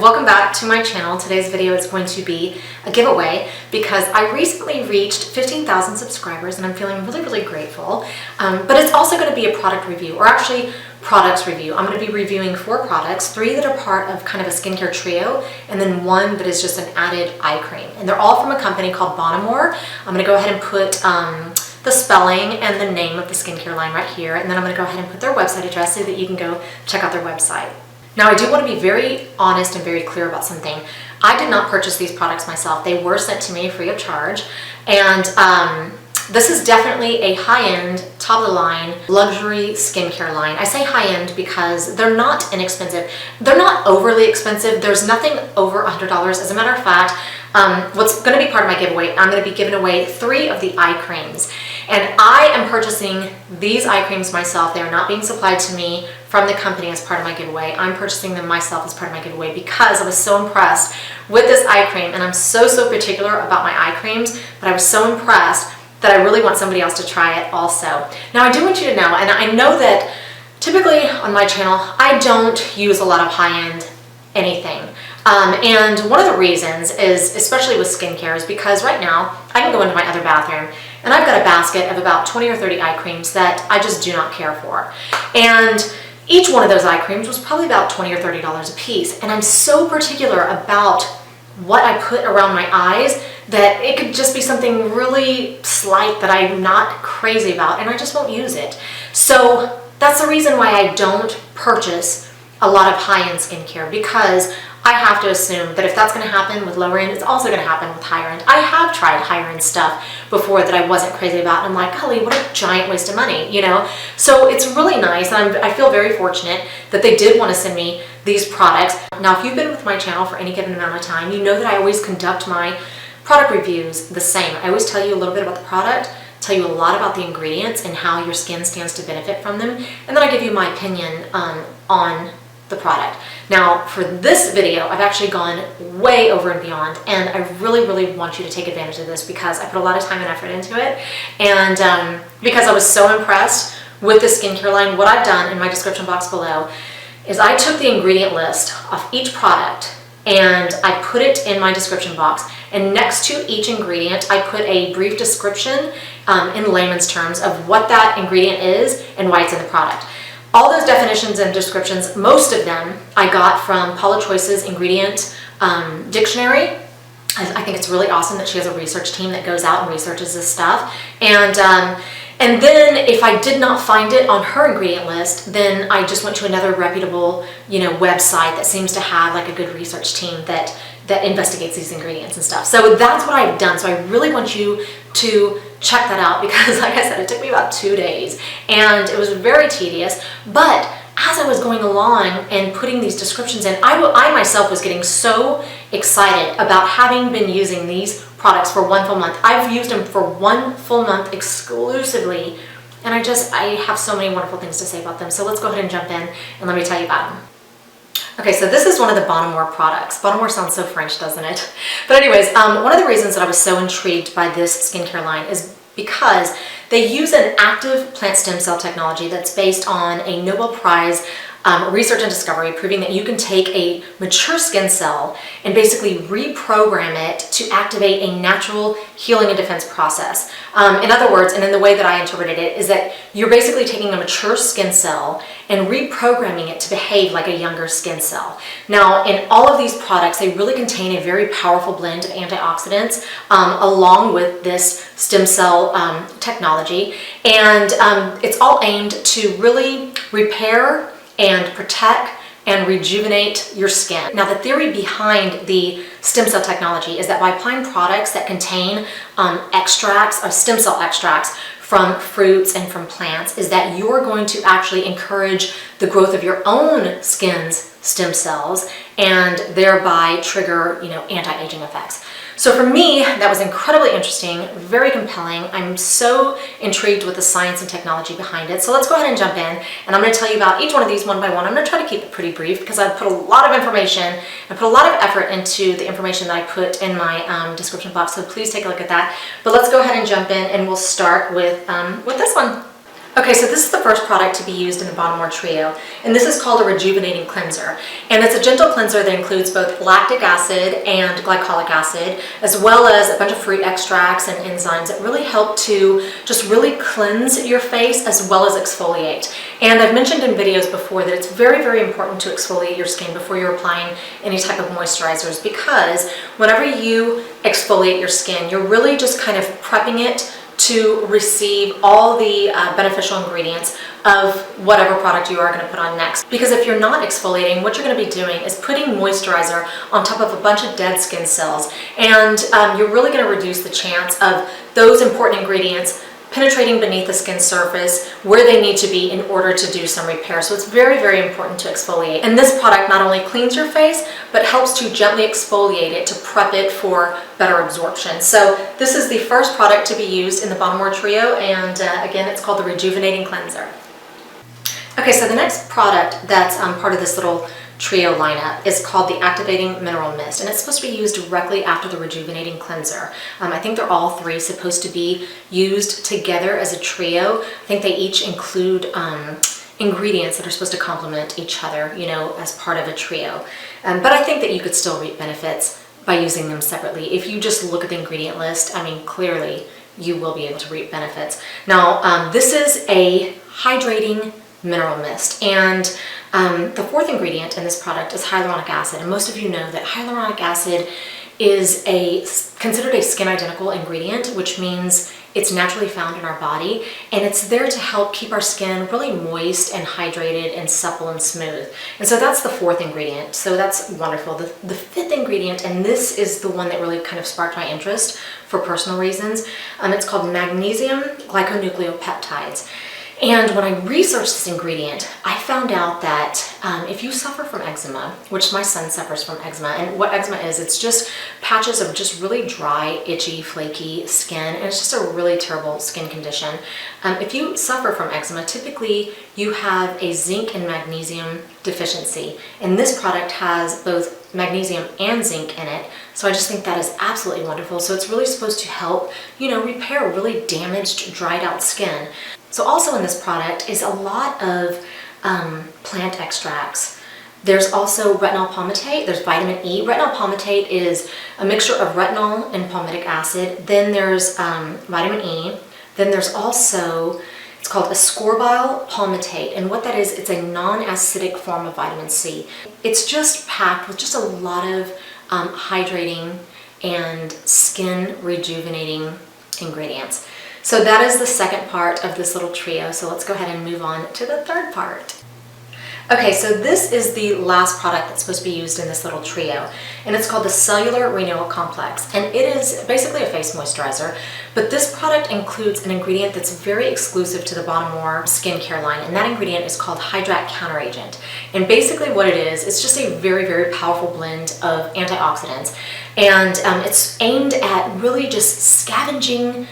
welcome back to my channel. Today's video is going to be a giveaway because I recently reached 15,000 subscribers and I'm feeling really grateful. But it's also going to be a product review, or actually products review. I'm going to be reviewing 4 products, 3 that are part of kind of a skincare trio, and then 1 that is just an added eye cream. And they're all from a company called Bonamour. I'm going to go ahead and put the spelling and the name of the skincare line right here, and then I'm going to go ahead and put their website address so that you can go check out their website. Now, I do want to be very honest and very clear about something. I did not purchase these products myself. They were sent to me free of charge, and this is definitely a high-end, top-of-the-line, luxury skincare line. I say high-end because they're not inexpensive. They're not overly expensive. There's nothing over $100. As a matter of fact, what's going to be part of my giveaway, I'm going to be giving away 3 of the eye creams. And I am purchasing these eye creams myself. They are not being supplied to me from the company as part of my giveaway. I'm purchasing them myself as part of my giveaway because I was so impressed with this eye cream, and I'm so particular about my eye creams, but I was so impressed that I really want somebody else to try it also. Now, I do want you to know, and I know that typically on my channel, I don't use a lot of high-end anything. And one of the reasons is, especially with skincare, is because right now I can go into my other bathroom and I've got a basket of about 20 or 30 eye creams that I just do not care for. And each one of those eye creams was probably about $20 or $30 a piece. And I'm so particular about what I put around my eyes that it could just be something really slight that I'm not crazy about, and I just won't use it. So that's the reason why I don't purchase a lot of high-end skincare, because I have to assume that if that's going to happen with lower end, it's also going to happen with higher end. I have tried higher end stuff before that I wasn't crazy about, and I'm like, golly, what a giant waste of money, you know? So it's really nice, and I feel very fortunate that they did want to send me these products. Now, if you've been with my channel for any given amount of time, you know that I always conduct my product reviews the same. I always tell you a little bit about the product, tell you a lot about the ingredients and how your skin stands to benefit from them, and then I give you my opinion on the product. Now, for this video, I've actually gone way over and beyond, and I really want you to take advantage of this because I put a lot of time and effort into it, and because I was so impressed with the skincare line. What I've done in my description box below is I took the ingredient list of each product and I put it in my description box, and next to each ingredient I put a brief description in layman's terms of what that ingredient is and why it's in the product. All those definitions and descriptions, most of them I got from Paula Choice's ingredient dictionary. I think it's really awesome that she has a research team that goes out and researches this stuff. And then if I did not find it on her ingredient list, then I just went to another reputable, website that seems to have like a good research team that investigates these ingredients and stuff. So that's what I've done. So I really want you to check that out because, like I said, it took me about 2 days and it was very tedious. But as I was going along and putting these descriptions in, I myself was getting so excited about having been using these products for 1 full month. I've used them for 1 full month exclusively, and I have so many wonderful things to say about them. So let's go ahead and jump in and let me tell you about them. Okay, so this is one of the Bonamour products. Bonamour sounds so French, doesn't it? But anyways, one of the reasons that I was so intrigued by this skincare line is because they use an active plant stem cell technology that's based on a Nobel Prize research and discovery, proving that you can take a mature skin cell and basically reprogram it to activate a natural healing and defense process. In other words, and in the way that I interpreted it, is that you're basically taking a mature skin cell and reprogramming it to behave like a younger skin cell. Now, in all of these products, they really contain a very powerful blend of antioxidants along with this stem cell technology, and it's all aimed to really repair and protect and rejuvenate your skin. Now, the theory behind the stem cell technology is that by applying products that contain extracts or stem cell extracts from fruits and from plants, is that you're going to actually encourage the growth of your own skin's stem cells and thereby trigger, anti-aging effects. So for me, that was incredibly interesting, very compelling. I'm so intrigued with the science and technology behind it. So let's go ahead and jump in, and I'm going to tell you about each one of these one by one. I'm going to try to keep it pretty brief because I've put a lot of information and put a lot of effort into the information that I put in my description box. So please take a look at that. But let's go ahead and jump in, and we'll start with this one. Okay, so this is the first product to be used in the Bonamour trio, and this is called a Rejuvenating cleanser. And it's a gentle cleanser that includes both lactic acid and glycolic acid, as well as a bunch of fruit extracts and enzymes that really help to just really cleanse your face as well as exfoliate. And I've mentioned in videos before that it's very, very important to exfoliate your skin before you're applying any type of moisturizers, because whenever you exfoliate your skin, you're really just kind of prepping it to receive all the beneficial ingredients of whatever product you are going to put on next. Because if you're not exfoliating, what you're going to be doing is putting moisturizer on top of a bunch of dead skin cells, and you're really going to reduce the chance of those important ingredients penetrating beneath the skin surface where they need to be in order to do some repair. So it's very, very important to exfoliate. And this product not only cleans your face, but helps to gently exfoliate it to prep it for better absorption. So this is the first product to be used in the Bonamour trio, and again, it's called the Rejuvenating Cleanser. Okay, so the next product that's part of this little trio lineup is called the Activating Mineral Mist, and it's supposed to be used directly after the Rejuvenating Cleanser. I think they're all three supposed to be used together as a trio. I think they each include ingredients that are supposed to complement each other, you know, as part of a trio. But I think that you could still reap benefits by using them separately. If you just look at the ingredient list, I mean, clearly you will be able to reap benefits. Now, this is a hydrating mineral mist, and the fourth ingredient in this product is hyaluronic acid, and most of you know that hyaluronic acid is considered a skin identical ingredient, which means it's naturally found in our body, and it's there to help keep our skin really moist and hydrated and supple and smooth. And so that's the fourth ingredient, so that's wonderful. The fifth ingredient, and this is the one that really kind of sparked my interest for personal reasons, it's called magnesium glyconucleopeptides. And when I researched this ingredient, I found out that if you suffer from eczema, which my son suffers from eczema, and what eczema is, it's just patches of just really dry, itchy, flaky skin, and it's just a really terrible skin condition. If you suffer from eczema, typically you have a zinc and magnesium deficiency, and this product has both magnesium and zinc in it, so I just think that is absolutely wonderful. So it's really supposed to help, you know, repair really damaged, dried out skin. So also in this product is a lot of plant extracts. There's also retinol palmitate, there's vitamin E. Retinol palmitate is a mixture of retinol and palmitic acid. Then there's vitamin E. Then there's also, it's called ascorbyl palmitate. And what that is, it's a non-acidic form of vitamin C. It's just packed with just a lot of hydrating and skin rejuvenating ingredients. So that is the second part of this little trio. So let's go ahead and move on to the third part. Okay, so this is the last product that's supposed to be used in this little trio, and it's called the Cellular Renewal Complex, and it is basically a face moisturizer, but this product includes an ingredient that's very exclusive to the Bonamour skincare line, and that ingredient is called Hydrate Counteragent. And basically what it is, it's just a very, very powerful blend of antioxidants, and it's aimed at really just scavenging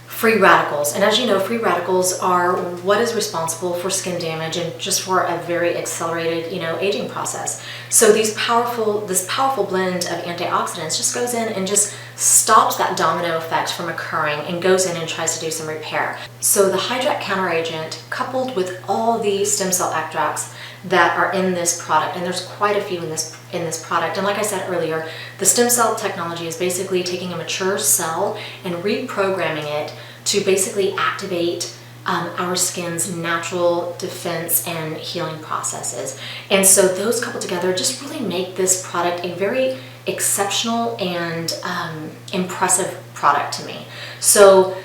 free radicals. And as you know, free radicals are what is responsible for skin damage and just for a very accelerated, you know, aging process. So this powerful blend of antioxidants just goes in and just stops that domino effect from occurring and goes in and tries to do some repair. So the Hydrate Counteragent, coupled with all the stem cell extracts that are in this product, and there's quite a few in this product, and like I said earlier, the stem cell technology is basically taking a mature cell and reprogramming it to basically activate our skin's natural defense and healing processes. And so those coupled together just really make this product a very exceptional and impressive product to me. So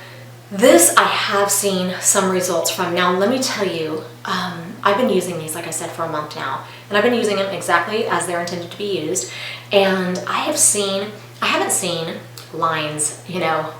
this I have seen some results from. Now let me tell you, I've been using these, like I said, for a month now, and I've been using them exactly as they're intended to be used, and I haven't seen lines, you know,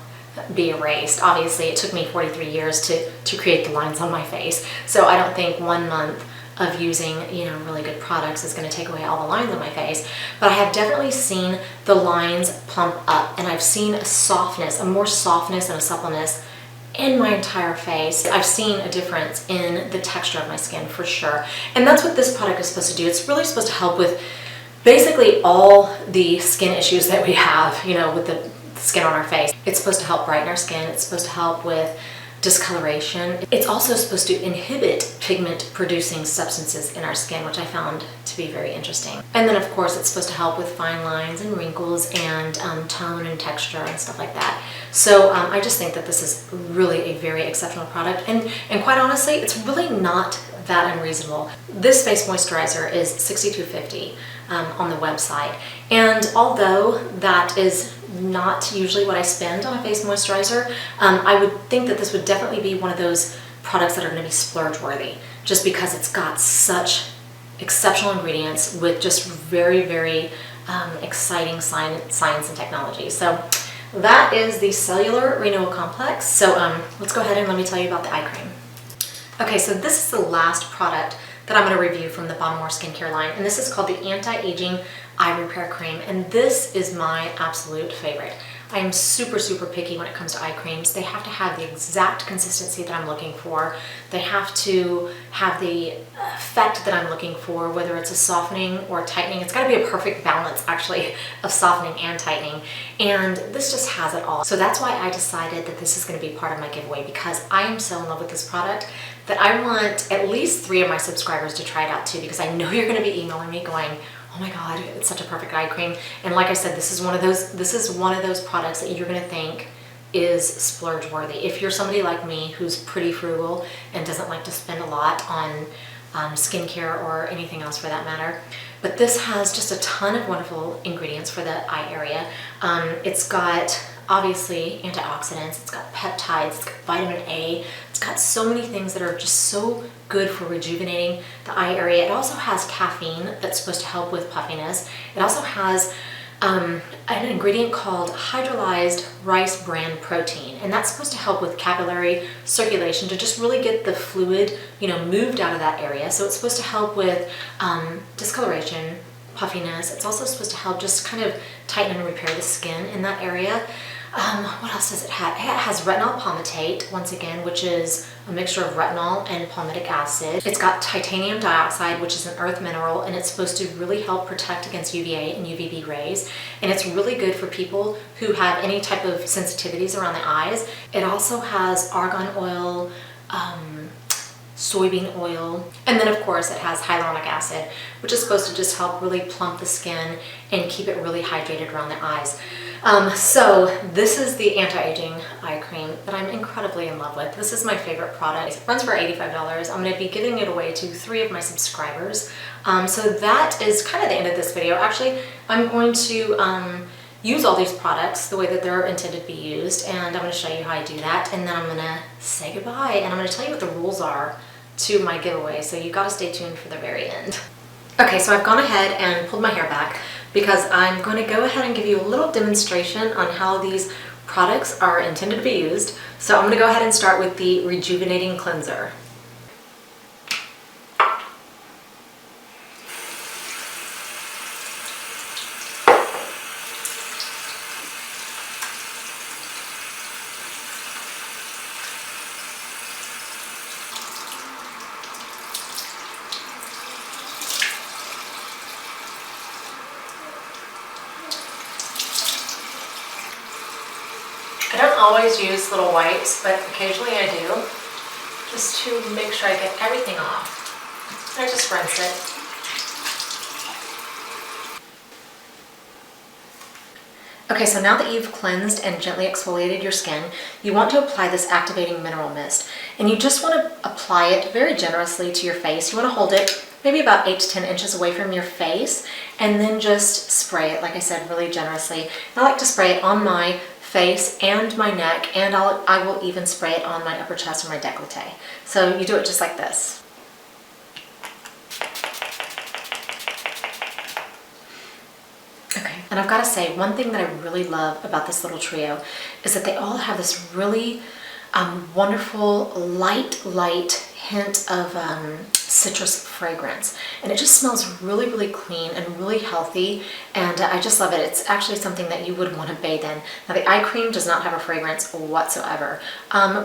be erased. Obviously it took me 43 years to create the lines on my face, so I don't think 1 month of using, you know, really good products is going to take away all the lines on my face, but I have definitely seen the lines plump up, and I've seen a softness, more softness and a suppleness in my entire face. I've seen a difference in the texture of my skin for sure, and that's what this product is supposed to do. It's really supposed to help with basically all the skin issues that we have, you know, with the skin on our face. It's supposed to help brighten our skin. It's supposed to help with discoloration. It's also supposed to inhibit pigment producing substances in our skin, which I found to be very interesting. And then of course it's supposed to help with fine lines and wrinkles and tone and texture and stuff like that. So I just think that this is really a very exceptional product, and quite honestly, it's really not that unreasonable. This face moisturizer is $62.50 on the website, and although that is not usually what I spend on a face moisturizer, I would think that this would definitely be one of those products that are going to be splurge worthy, just because it's got such exceptional ingredients with just very, very exciting science and technology. So that is the Cellular Renewal Complex. So let's go ahead and let me tell you about the eye cream. Okay, so this is the last product that I'm going to review from the Bonamour skincare line, and this is called the Anti-Aging Eye Repair Cream, and this is my absolute favorite. I am super, super picky when it comes to eye creams. They have to have the exact consistency that I'm looking for. They have to have the effect that I'm looking for, whether it's a softening or tightening. It's got to be a perfect balance, actually, of softening and tightening. And this just has it all. So that's why I decided that this is going to be part of my giveaway, because I am so in love with this product that I want at least 3 of my subscribers to try it out too, because I know you're going to be emailing me going, oh my God, it's such a perfect eye cream. And like I said, this is one of those products that you're going to think is splurge worthy. If you're somebody like me who's pretty frugal and doesn't like to spend a lot on skincare or anything else for that matter. But this has just a ton of wonderful ingredients for the eye area. It's got obviously antioxidants, it's got peptides, it's got vitamin A, it's got so many things that are just so good for rejuvenating the eye area. It also has caffeine that's supposed to help with puffiness. It also has an ingredient called hydrolyzed rice bran protein, and that's supposed to help with capillary circulation to just really get the fluid, moved out of that area. So it's supposed to help with discoloration, puffiness. It's also supposed to help just kind of tighten and repair the skin in that area. What else does it have? It has retinol palmitate, once again, which is a mixture of retinol and palmitic acid. It's got titanium dioxide, which is an earth mineral, and it's supposed to really help protect against UVA and UVB rays. And it's really good for people who have any type of sensitivities around the eyes. It also has argan oil, soybean oil, and then of course it has hyaluronic acid, which is supposed to just help really plump the skin and keep it really hydrated around the eyes. So this is the anti-aging eye cream that I'm incredibly in love with. This is my favorite product. It runs for $85. I'm going to be giving it away to 3 of my subscribers. So that is kind of the end of this video. Actually, I'm going to use all these products the way that they're intended to be used, and I'm going to show you how I do that, and then I'm going to say goodbye, and I'm going to tell you what the rules are to my giveaway, so you got to stay tuned for the very end. Okay, so I've gone ahead and pulled my hair back because I'm going to go ahead and give you a little demonstration on how these products are intended to be used. So I'm going to go ahead and start with the Rejuvenating Cleanser. I don't always use little wipes, but occasionally I do, just to make sure I get everything off. I just rinse it. Okay, so now that you've cleansed and gently exfoliated your skin, you want to apply this activating mineral mist. And you just want to apply it very generously to your face. You want to hold it maybe about 8 to 10 inches away from your face, and then just spray it, like I said, really generously. And I like to spray it on my face and my neck, and I will even spray it on my upper chest or my décolleté. So you do it just like this. Okay, and I've got to say, one thing that I really love about this little trio is that they all have this really wonderful light hint of citrus fragrance, and it just smells really, really clean and really healthy, and I just love it. It's actually something that you would want to bathe in. Now, the eye cream does not have a fragrance whatsoever,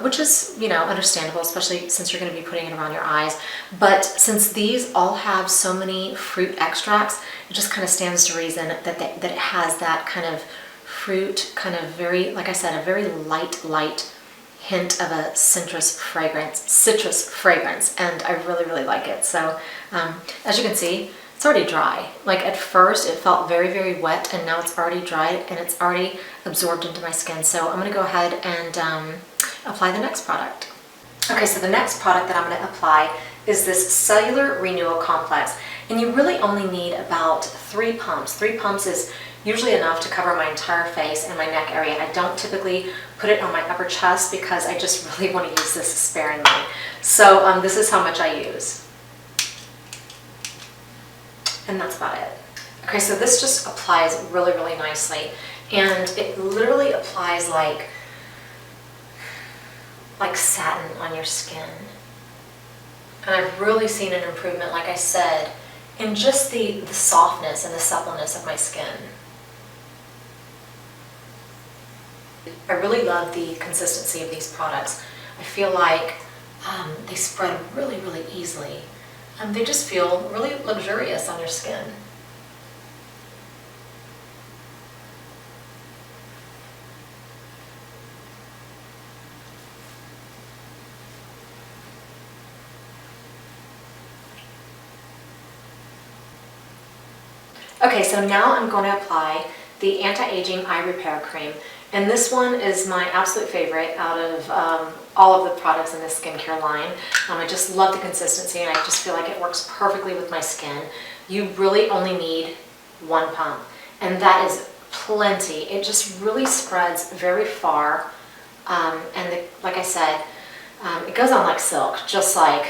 which is, understandable, especially since you're going to be putting it around your eyes. But since these all have so many fruit extracts, it just kind of stands to reason that it has that kind of fruit, kind of very, like I said, a very light hint of a citrus fragrance, and I really, really like it. So as you can see, it's already dry. Like at first it felt very, very wet, and now it's already dry and it's already absorbed into my skin. So I'm gonna go ahead and apply the next product. Okay, so the next product that I'm gonna apply is this Cellular Renewal Complex. And you really only need about 3 pumps. 3 pumps is usually enough to cover my entire face and my neck area. I don't typically put it on my upper chest because I just really want to use this sparingly. So this is how much I use. And that's about it. Okay, so this just applies really, really nicely. And it literally applies like satin on your skin. And I've really seen an improvement, like I said, in just the softness and the suppleness of my skin. I really love the consistency of these products. I feel like they spread really, really easily. They just feel really luxurious on your skin. Okay, so now I'm going to apply the Anti-Aging Eye Repair Cream. And this one is my absolute favorite out of all of the products in this skincare line. I just love the consistency, and I just feel like it works perfectly with my skin. You really only need 1 pump, and that is plenty. It just really spreads very far, like I said, it goes on like silk, just like,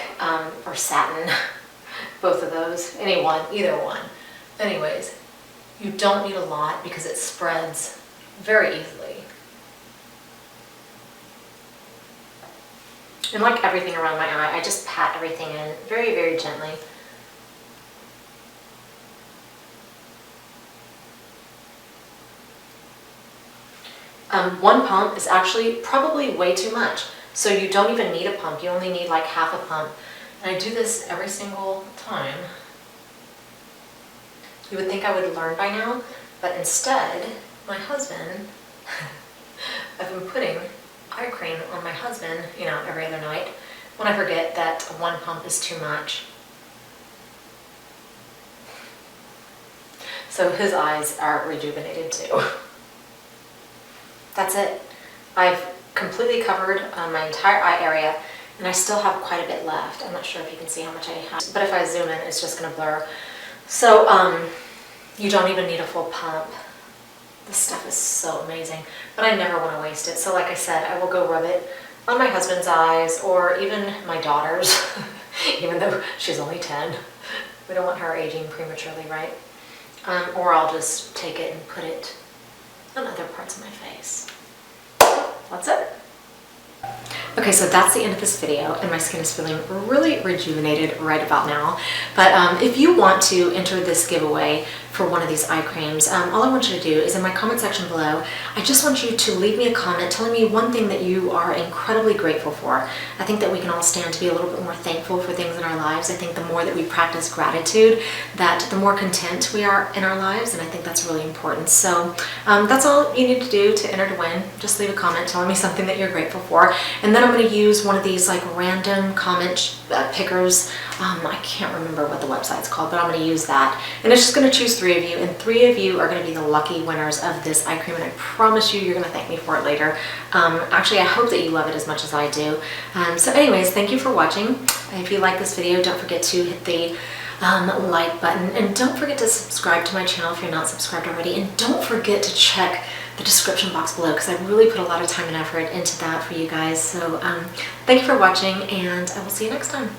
or satin, both of those, either one. Anyways, you don't need a lot because it spreads very easily. And like everything around my eye, I just pat everything in very, very gently. One pump is actually probably way too much. So you don't even need a pump. You only need like half a pump. And I do this every single time. You would think I would learn by now, but instead, my husband, I've been putting eye cream on my husband, every other night when I forget that 1 pump is too much. So his eyes are rejuvenated too. That's it. I've completely covered my entire eye area, and I still have quite a bit left. I'm not sure if you can see how much I have, but if I zoom in, it's just gonna blur. So you don't even need a full pump. This stuff is so amazing, but I never want to waste it. So like I said, I will go rub it on my husband's eyes, or even my daughter's, even though she's only 10. We don't want her aging prematurely, right? Or I'll just take it and put it on other parts of my face. That's it. Okay, so that's the end of this video, and my skin is feeling really rejuvenated right about now. But if you want to enter this giveaway for one of these eye creams, all I want you to do is in my comment section below, I just want you to leave me a comment telling me one thing that you are incredibly grateful for. I think that we can all stand to be a little bit more thankful for things in our lives. I think the more that we practice gratitude, that the more content we are in our lives, and I think that's really important. So that's all you need to do to enter to win. Just leave a comment telling me something that you're grateful for, and then I'm going to use one of these like random comment pickers. I can't remember what the website's called, but I'm going to use that, and it's just going to choose 3 of you, and 3 of you are going to be the lucky winners of this eye cream, and I promise you're going to thank me for it later. Actually, I hope that you love it as much as I do. So anyways, thank you for watching. If you like this video, don't forget to hit the like button, and don't forget to subscribe to my channel if you're not subscribed already, and don't forget to check the description box below, because I really put a lot of time and effort into that for you guys. So thank you for watching, and I will see you next time.